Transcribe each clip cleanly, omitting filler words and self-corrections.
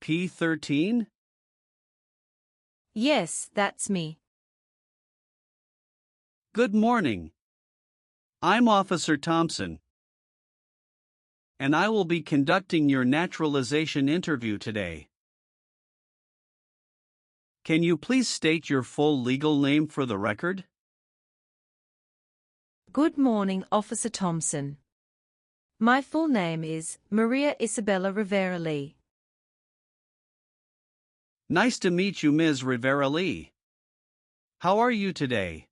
P13? Yes, that's me. Good morning. I'm Officer Thompson, and I will be conducting your naturalization interview today. Can you please state your full legal name for the record? Good morning, Officer Thompson. My full name is Maria Isabella Rivera Lee. Nice to meet you, Ms. Rivera Lee. How are you today?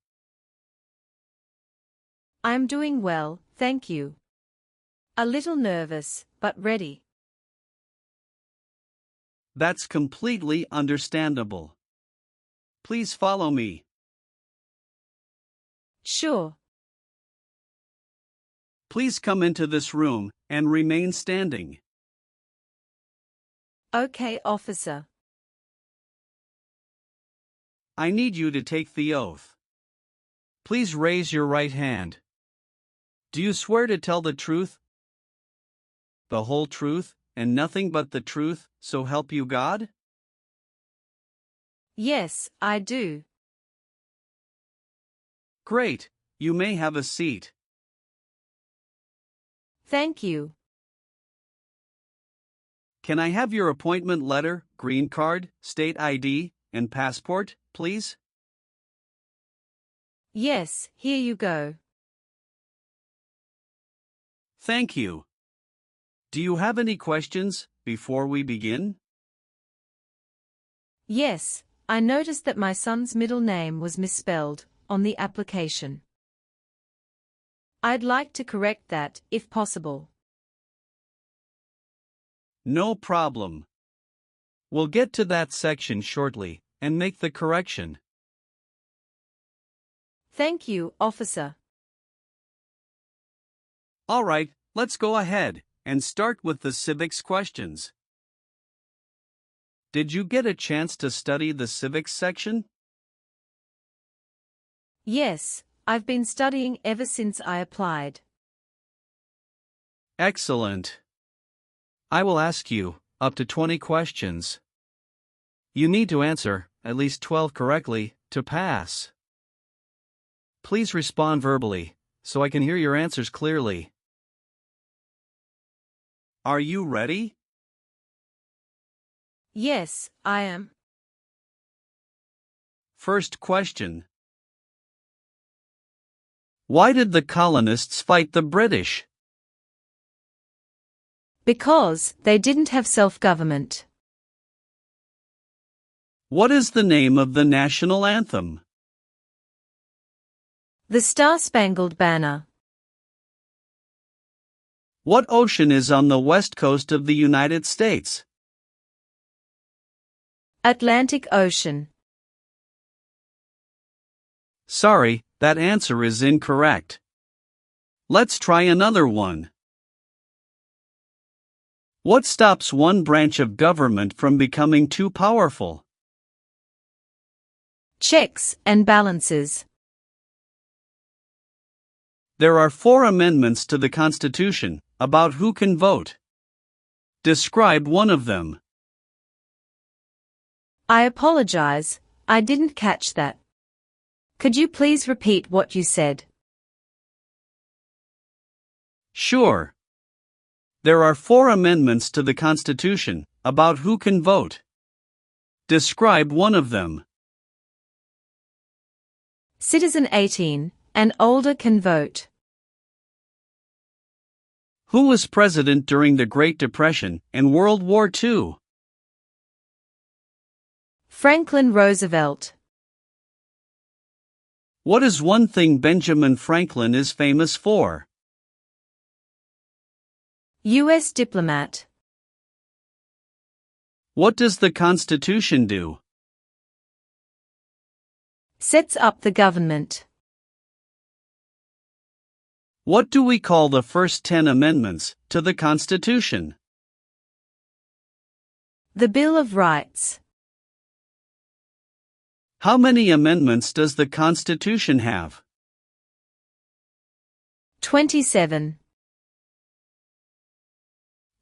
I'm doing well, thank you. A little nervous, but ready. That's completely understandable. Please follow me. Sure. Please come into this room and remain standing. Okay, officer. I need you to take the oath. Please raise your right hand. Do you swear to tell the truth, the whole truth, and nothing but the truth, so help you God? Yes, I do. Great, you may have a seat. Thank you. Can I have your appointment letter, green card, state ID, and passport, please? Yes, here you go. Thank you. Do you have any questions before we begin? Yes, I noticed that my son's middle name was misspelled on the application. I'd like to correct that, if possible. No problem. We'll get to that section shortly and make the correction. Thank you, officer. All right, let's go ahead and start with the civics questions. Did you get a chance to study the civics section? Yes, I've been studying ever since I applied. Excellent. I will ask you up to 20 questions. You need to answer at least 12 correctly to pass. Please respond verbally so I can hear your answers clearly. Are you ready? Yes, I am. First question. Why did the colonists fight the British? Because they didn't have self-government. What is the name of the national anthem? The Star-Spangled Banner. What ocean is on the west coast of the United States? Atlantic Ocean. Sorry, that answer is incorrect. Let's try another one. What stops one branch of government from becoming too powerful? Checks and balances. There are 4 amendments to the Constitution about who can vote. Describe one of them. I apologize, I didn't catch that. Could you please repeat what you said? Sure. There are 4 amendments to the Constitution about who can vote. Describe one of them. Citizen 18 and older can vote. Who was president during the Great Depression and World War II? Franklin Roosevelt. What is one thing Benjamin Franklin is famous for? U.S. diplomat. What does the Constitution do? Sets up the government. What do we call the first 10 amendments to the Constitution? The Bill of Rights. How many amendments does the Constitution have? 27.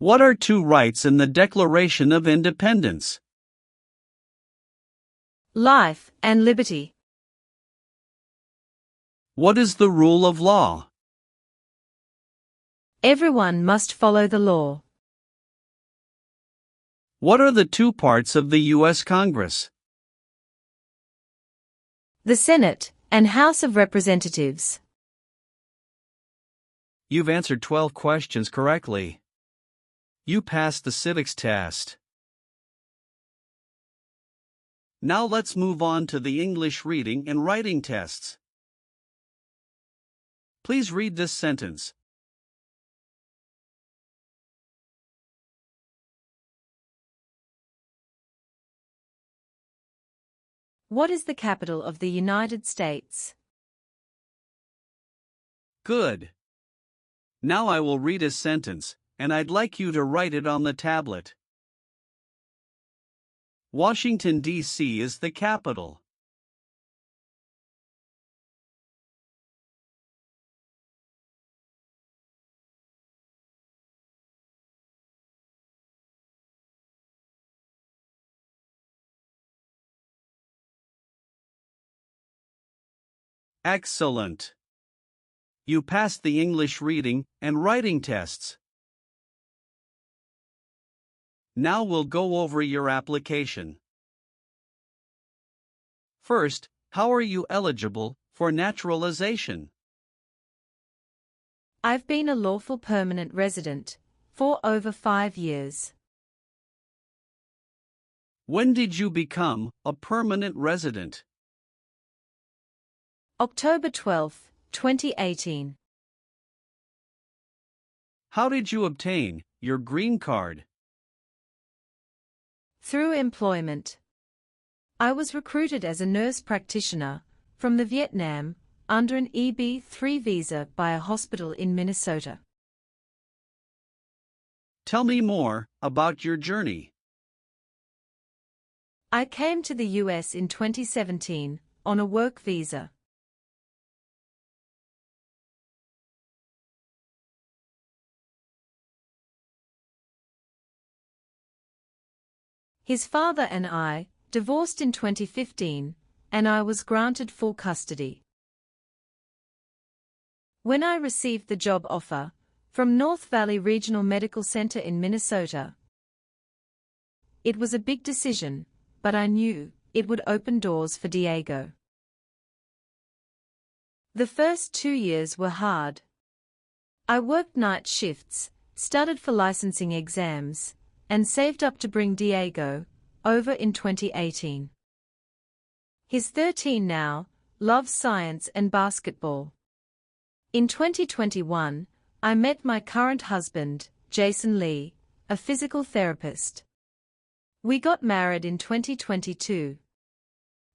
What are two rights in the Declaration of Independence? Life and liberty. What is the rule of law? Everyone must follow the law. What are the two parts of the U.S. Congress? The Senate and House of Representatives. You've answered 12 questions correctly. You passed the civics test. Now let's move on to the English reading and writing tests. Please read this sentence. What is the capital of the United States? Good. Now I will read a sentence, and I'd like you to write it on the tablet. Washington, D.C. is the capital. Excellent. You passed the English reading and writing tests. Now we'll go over your application. First, how are you eligible for naturalization? I've been a lawful permanent resident for over 5 years. When did you become a permanent resident? October 12, 2018. How did you obtain your green card? Through employment. I was recruited as a nurse practitioner from the Vietnam under an EB-3 visa by a hospital in Minnesota. Tell me more about your journey. I came to the US in 2017 on a work visa. His father and I divorced in 2015, and I was granted full custody. When I received the job offer from North Valley Regional Medical Center in Minnesota, it was a big decision, but I knew it would open doors for Diego. The first 2 years were hard. I worked night shifts, studied for licensing exams, and saved up to bring Diego over in 2018. He's 13 now, loves science and basketball. In 2021, I met my current husband, Jason Lee, a physical therapist. We got married in 2022.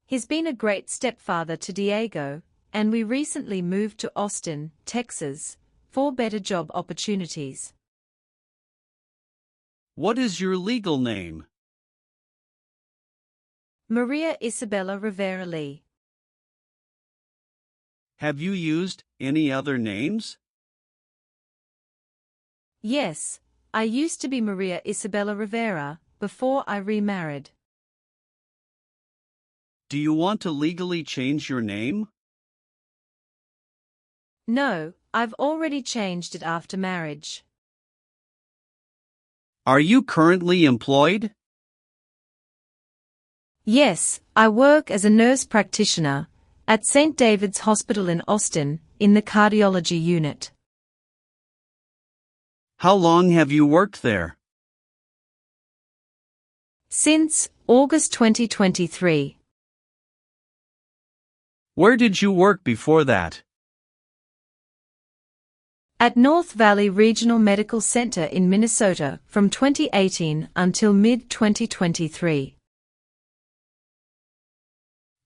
He's been a great stepfather to Diego, and we recently moved to Austin, Texas, for better job opportunities. What is your legal name? Maria Isabella Rivera Lee. Have you used any other names? Yes, I used to be Maria Isabella Rivera before I remarried. Do you want to legally change your name? No, I've already changed it after marriage. Are you currently employed? Yes, I work as a nurse practitioner at St. David's Hospital in Austin in the cardiology unit. How long have you worked there? Since August 2023. Where did you work before that? At North Valley Regional Medical Center in Minnesota from 2018 until mid-2023.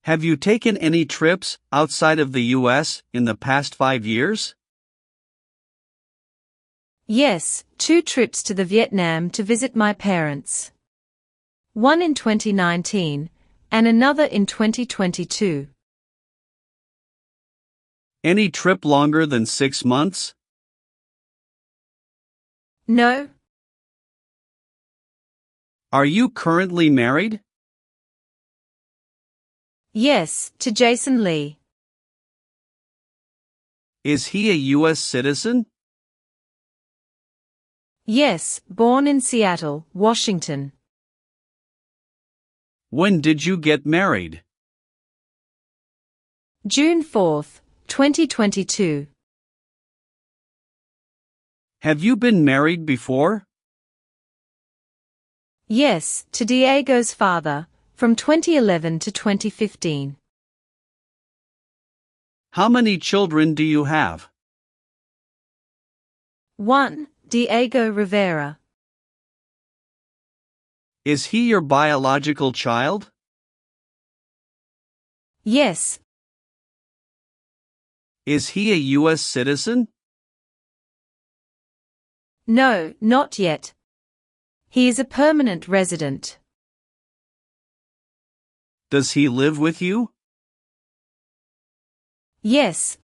Have you taken any trips outside of the U.S. in the past 5 years? Yes, 2 trips to the Vietnam to visit my parents. One in 2019 and another in 2022. Any trip longer than 6 months? No. Are you currently married? Yes, to Jason Lee. Is he a U.S. citizen? Yes, born in Seattle, Washington. When did you get married? June 4, 2022. Have you been married before? Yes, to Diego's father, from 2011 to 2015. How many children do you have? 1. Diego Rivera. Is he your biological child? Yes. Is he a U.S. citizen? No, not yet. He is a permanent resident. Does he live with you? Yes.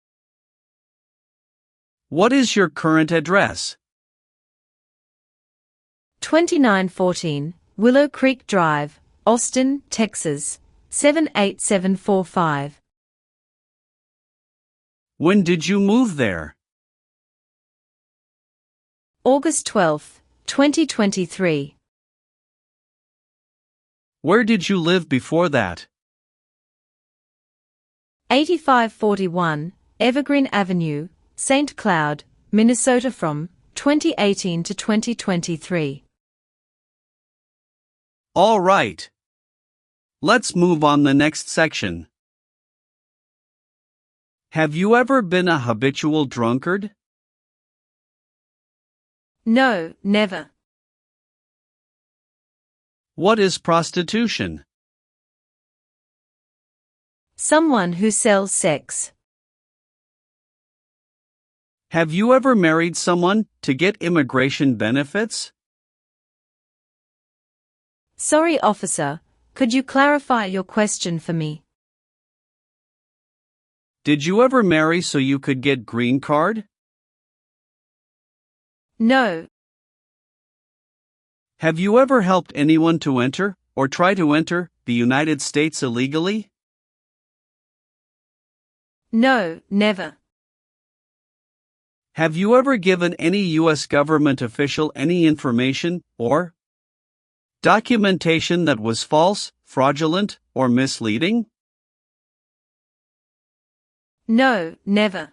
What is your current address? 2914 Willow Creek Drive, Austin, Texas, 78745. When did you move there? August 12, 2023. Where did you live before that? 8541 Evergreen Avenue, St. Cloud, Minnesota from 2018 to 2023. All right. Let's move on the next section. Have you ever been a habitual drunkard? No, never. What is prostitution? Someone who sells sex. Have you ever married someone to get immigration benefits? Sorry, officer, could you clarify your question for me? Did you ever marry so you could get green card? No. Have you ever helped anyone to enter, or try to enter, the United States illegally? No, never. Have you ever given any U.S. government official any information, or documentation that was false, fraudulent, or misleading? No, never.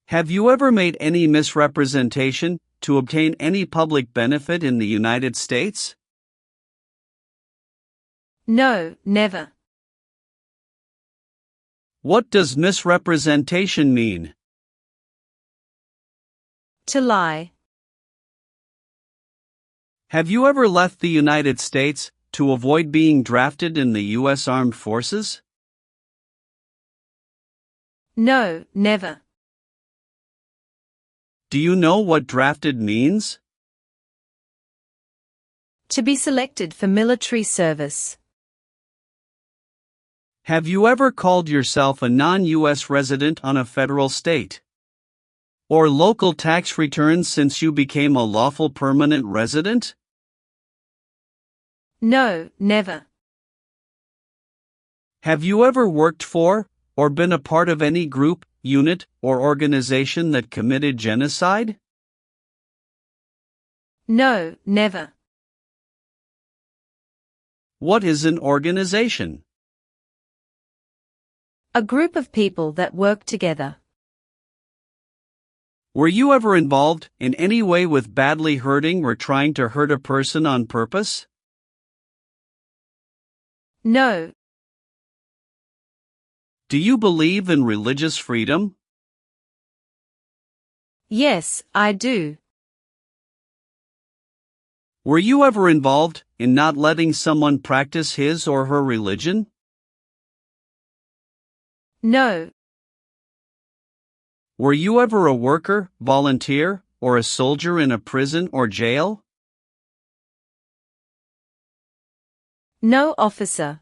Have you ever made any misrepresentation to obtain any public benefit in the United States? No, never. What does misrepresentation mean? To lie. Have you ever left the United States to avoid being drafted in the U.S. Armed Forces? No, never. Do you know what drafted means? To be selected for military service. Have you ever called yourself a non-U.S. resident on a federal, state, or local tax return since you became a lawful permanent resident? No, never. Have you ever worked for, or been a part of any group, unit, or organization that committed genocide? No, never. What is an organization? A group of people that work together. Were you ever involved in any way with badly hurting or trying to hurt a person on purpose? No. Do you believe in religious freedom? Yes, I do. Were you ever involved in not letting someone practice his or her religion? No. Were you ever a worker, volunteer, or a soldier in a prison or jail? No, officer.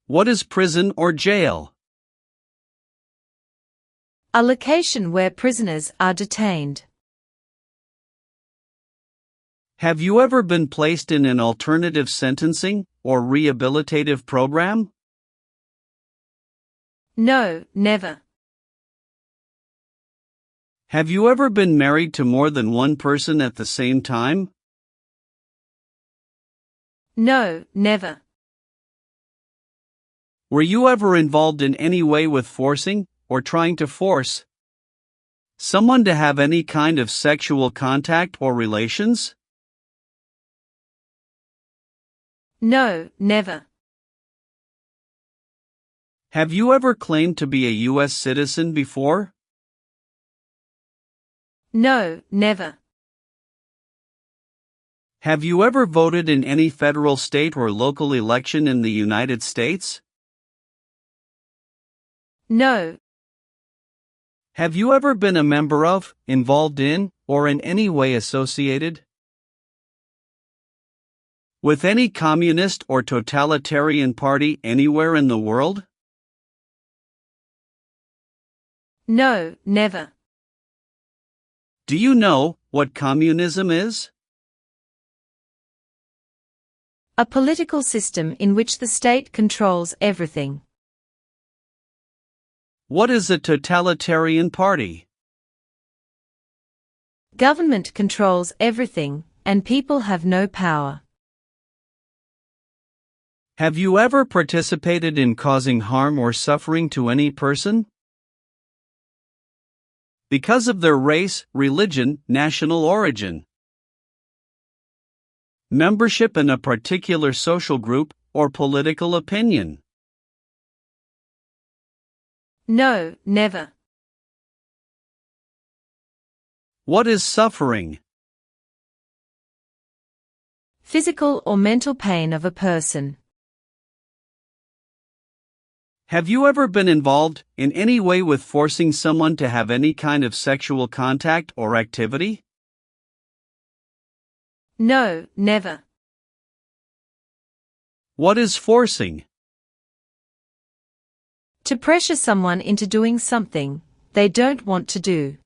What is prison or jail? A location where prisoners are detained. Have you ever been placed in an alternative sentencing or rehabilitative program? No, never. Have you ever been married to more than one person at the same time? No, never. Were you ever involved in any way with forcing, or trying to force, someone to have any kind of sexual contact or relations? No, never. Have you ever claimed to be a US citizen before? No, never. Have you ever voted in any federal, state, or local election in the United States? No. Have you ever been a member of, involved in, or in any way associated with any communist or totalitarian party anywhere in the world? No, never. Do you know what communism is? A political system in which the state controls everything. What is a totalitarian party? Government controls everything, and people have no power. Have you ever participated in causing harm or suffering to any person because of their race, religion, national origin, membership in a particular social group, or political opinion? No, never. What is suffering? Physical or mental pain of a person. Have you ever been involved in any way with forcing someone to have any kind of sexual contact or activity? No, never. What is forcing? To pressure someone into doing something they don't want to do.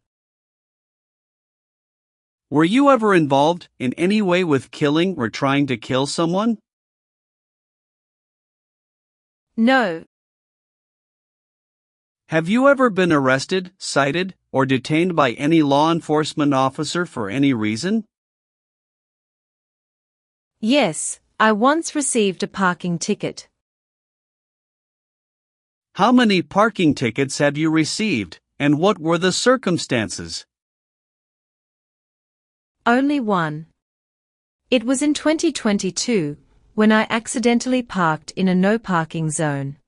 Were you ever involved in any way with killing or trying to kill someone? No. Have you ever been arrested, cited, or detained by any law enforcement officer for any reason? Yes, I once received a parking ticket. How many parking tickets have you received, and what were the circumstances? Only one. It was in 2022, when I accidentally parked in a no parking zone.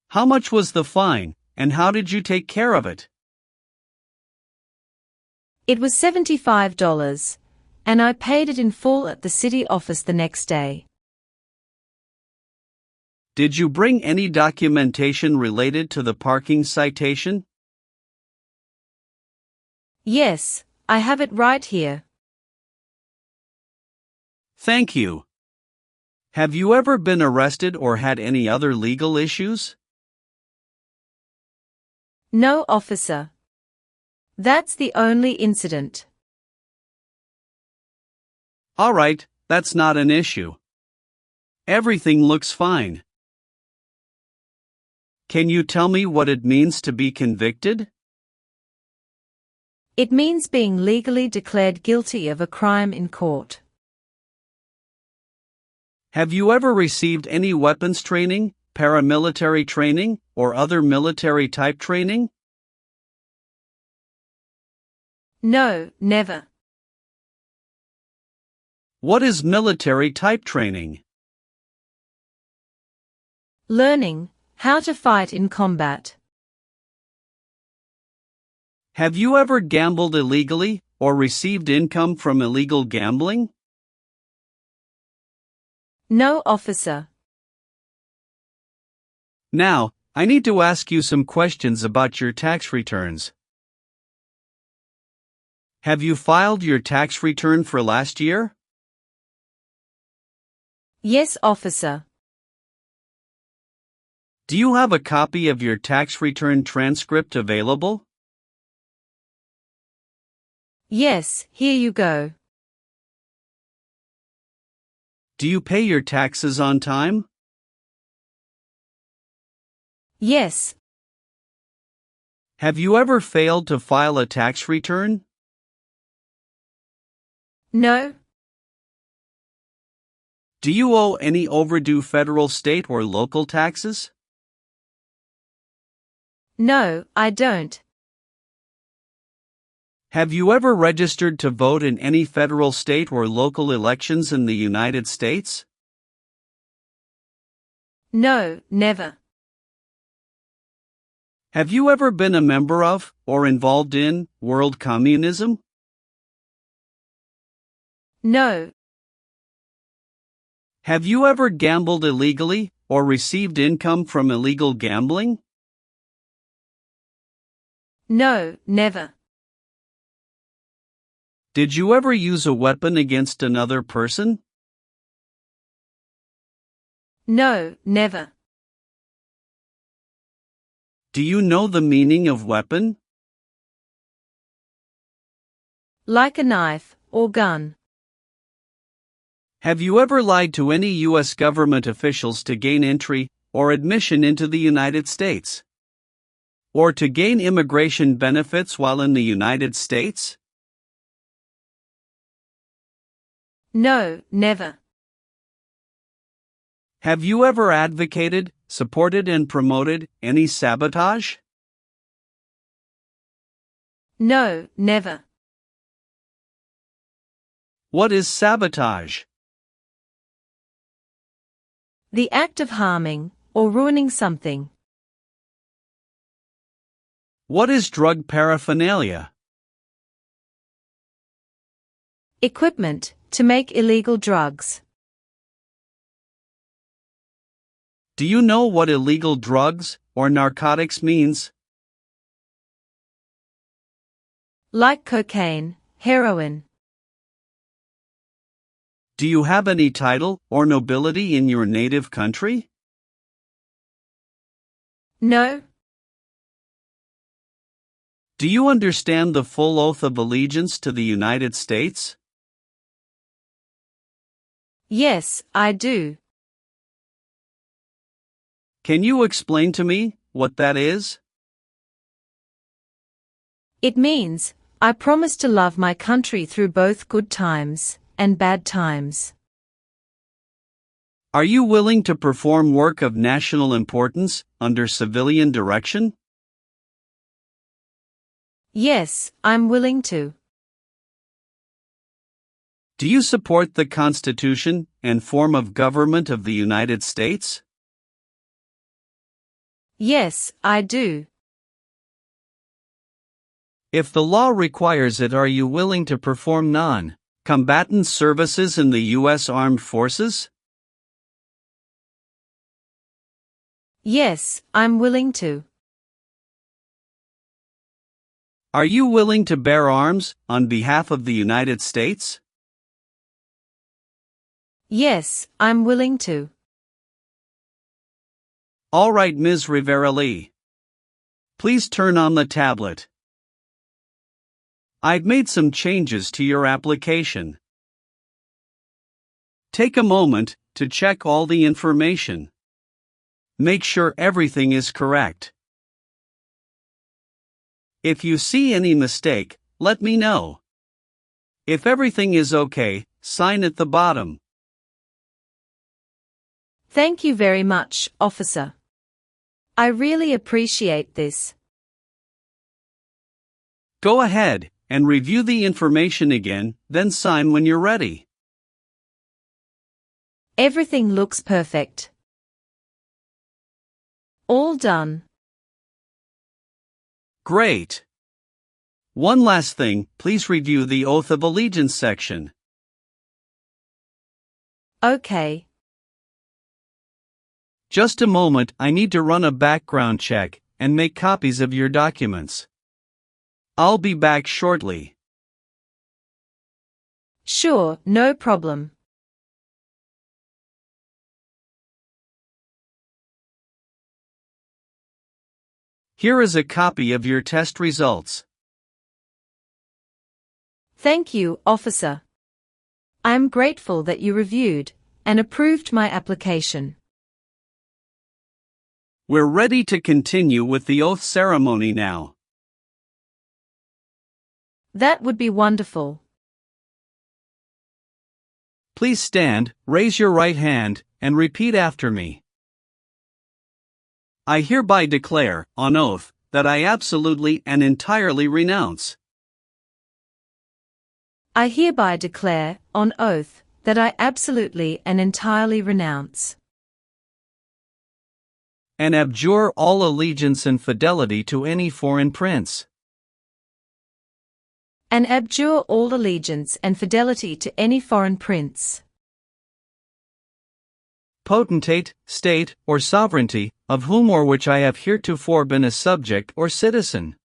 How much was the fine, and how did you take care of it? It was $75, and I paid it in full at the city office the next day. Did you bring any documentation related to the parking citation? Yes, I have it right here. Thank you. Have you ever been arrested or had any other legal issues? No, officer. That's the only incident. All right, that's not an issue. Everything looks fine. Can you tell me what it means to be convicted? It means being legally declared guilty of a crime in court. Have you ever received any weapons training, paramilitary training, or other military type training? No, never. What is military type training? Learning how to fight in combat. Have you ever gambled illegally, or received income from illegal gambling? No, officer. Now, I need to ask you some questions about your tax returns. Have you filed your tax return for last year? Yes, officer. Do you have a copy of your tax return transcript available? Yes, here you go. Do you pay your taxes on time? Yes. Have you ever failed to file a tax return? No. Do you owe any overdue federal, state, or local taxes? No, I don't. Have you ever registered to vote in any federal, state, or local elections in the United States? No, never. Have you ever been a member of, or involved in, world communism? No. Have you ever gambled illegally, or received income from illegal gambling? No, never. Did you ever use a weapon against another person? No, never. Do you know the meaning of weapon? Like a knife or gun. Have you ever lied to any U.S. government officials to gain entry or admission into the United States? Or to gain immigration benefits while in the United States? No, never. Have you ever advocated, supported, and promoted any sabotage? No, never. What is sabotage? The act of harming or ruining something. What is drug paraphernalia? Equipment to make illegal drugs. Do you know what illegal drugs or narcotics means? Like cocaine, heroin. Do you have any title or nobility in your native country? No. Do you understand the full oath of allegiance to the United States? Yes, I do. Can you explain to me what that is? It means, I promise to love my country through both good times and bad times. Are you willing to perform work of national importance under civilian direction? Yes, I'm willing to. Do you support the Constitution and form of government of the United States? Yes, I do. If the law requires it, are you willing to perform non-combatant services in the U.S. Armed Forces? Yes, I'm willing to. Are you willing to bear arms on behalf of the United States? Yes, I'm willing to. All right, Ms. Rivera-Lee. Please turn on the tablet. I've made some changes to your application. Take a moment to check all the information. Make sure everything is correct. If you see any mistake, let me know. If everything is okay, sign at the bottom. Thank you very much, officer. I really appreciate this. Go ahead and review the information again, then sign when you're ready. Everything looks perfect. All done. Great. One last thing, please review the Oath of Allegiance section. Okay. Just a moment, I need to run a background check and make copies of your documents. I'll be back shortly. Sure, no problem. Here is a copy of your test results. Thank you, officer. I am grateful that you reviewed and approved my application. We're ready to continue with the oath ceremony now. That would be wonderful. Please stand, raise your right hand, and repeat after me. I hereby declare, on oath, that I absolutely and entirely renounce. I hereby declare, on oath, that I absolutely and entirely renounce and abjure all allegiance and fidelity to any foreign prince. And abjure all allegiance and fidelity to any foreign prince, potentate, state, or sovereignty, of whom or which I have heretofore been a subject or citizen.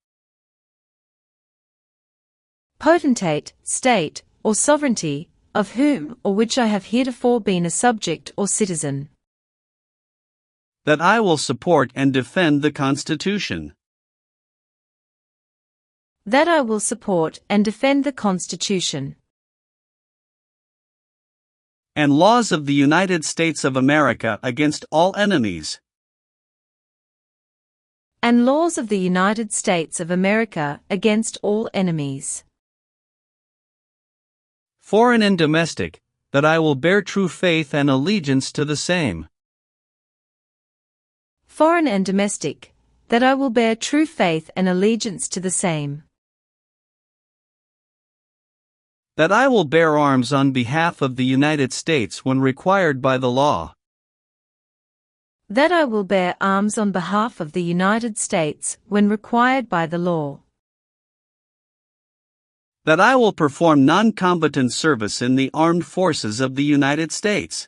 Potentate, state, or sovereignty, of whom or which I have heretofore been a subject or citizen. That I will support and defend the Constitution. That I will support and defend the Constitution and laws of the United States of America against all enemies. And laws of the United States of America against all enemies, foreign and domestic, that I will bear true faith and allegiance to the same. Foreign and domestic, that I will bear true faith and allegiance to the same. That I will bear arms on behalf of the United States when required by the law. That I will bear arms on behalf of the United States when required by the law. That I will perform non-combatant service in the armed forces of the United States.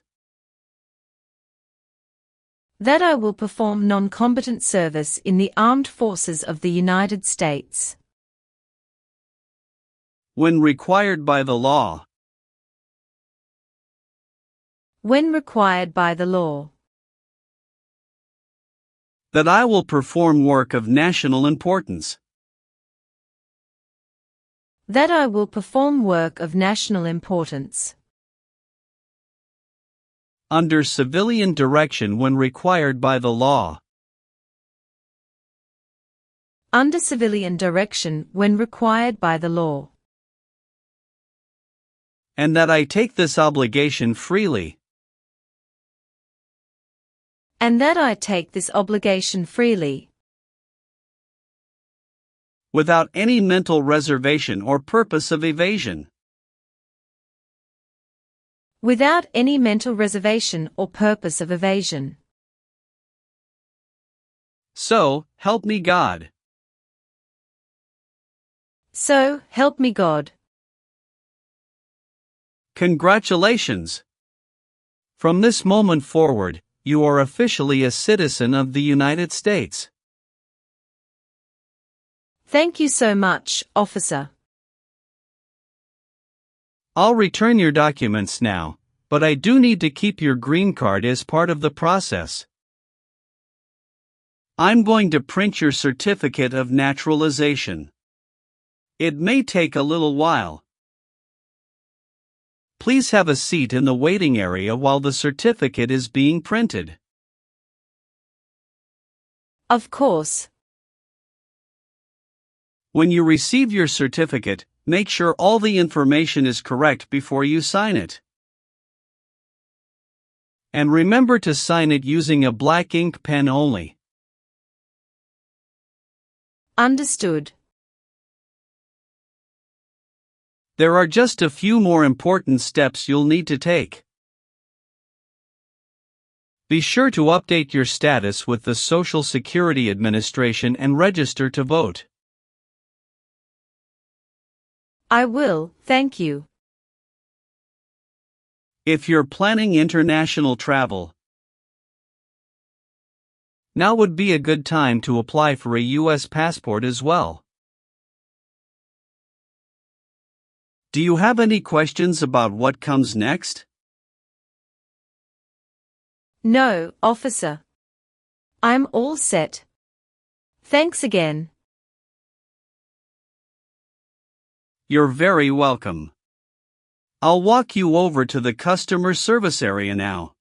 That I will perform non-combatant service in the armed forces of the United States when required by the law. When required by the law. That I will perform work of national importance. That I will perform work of national importance under civilian direction when required by the law. Under civilian direction when required by the law. And that I take this obligation freely. And that I take this obligation freely. Without any mental reservation or purpose of evasion. Without any mental reservation or purpose of evasion. So, help me God. So, help me God. Congratulations! From this moment forward, you are officially a citizen of the United States. Thank you so much, officer. I'll return your documents now, but I do need to keep your green card as part of the process. I'm going to print your certificate of naturalization. It may take a little while. Please have a seat in the waiting area while the certificate is being printed. Of course. When you receive your certificate, make sure all the information is correct before you sign it. And remember to sign it using a black ink pen only. Understood. There are just a few more important steps you'll need to take. Be sure to update your status with the Social Security Administration and register to vote. I will, thank you. If you're planning international travel, now would be a good time to apply for a U.S. passport as well. Do you have any questions about what comes next? No, officer. I'm all set. Thanks again. You're very welcome. I'll walk you over to the customer service area now.